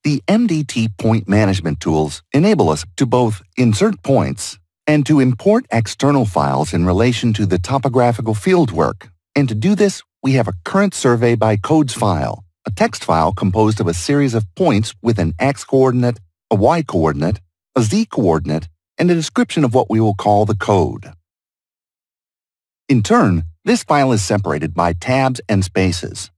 The MDT point management tools enable us to both insert points and to import external files in relation to the topographical fieldwork. And to do this, we have a current survey by codes file, a text file composed of a series of points with an x-coordinate, a y-coordinate, a z-coordinate, and a description of what we will call the code. In turn, this file is separated by tabs and spaces.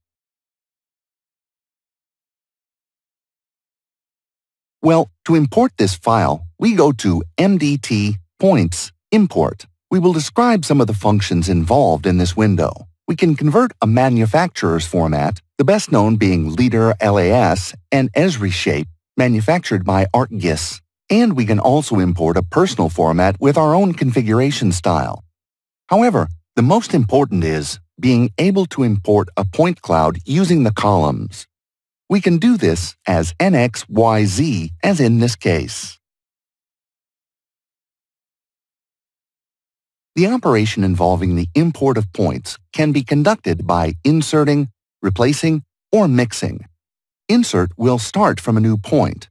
Well, to import this file, we go to MDT Points Import. We will describe some of the functions involved in this window. We can convert a manufacturer's format, the best known being Leader LAS and Esri Shape, manufactured by ArcGIS. And we can also import a personal format with our own configuration style. However, the most important is being able to import a point cloud using the columns. We can do this as NXYZ, as in this case. The operation involving the import of points can be conducted by inserting, replacing, or mixing. Insert will start from a new point.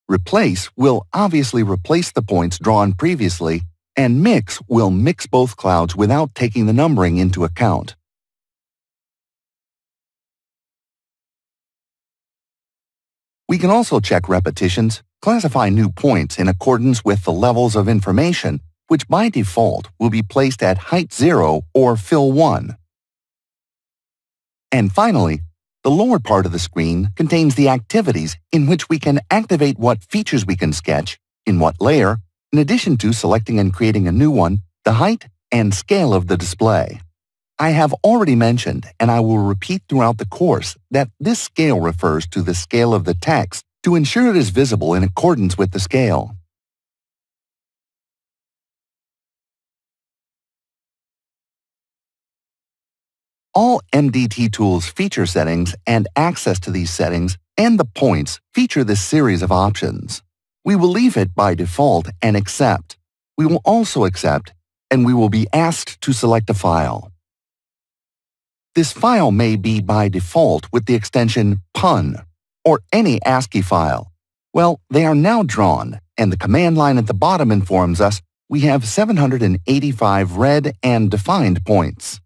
Replace will obviously replace the points drawn previously, and mix will mix both clouds without taking the numbering into account. We can also check repetitions, classify new points in accordance with the levels of information, which by default will be placed at height 0 or fill 1. And finally, the lower part of the screen contains the activities in which we can activate what features we can sketch, in what layer, in addition to selecting and creating a new one, the height and scale of the display. I have already mentioned, and I will repeat throughout the course, that this scale refers to the scale of the text to ensure it is visible in accordance with the scale. All MDT Tools feature settings and access to these settings and the points feature this series of options. We will leave it by default and accept. We will also accept, and we will be asked to select a file. This file may be by default with the extension PUN, or any ASCII file. Well, they are now drawn, and the command line at the bottom informs us we have 785 read and defined points.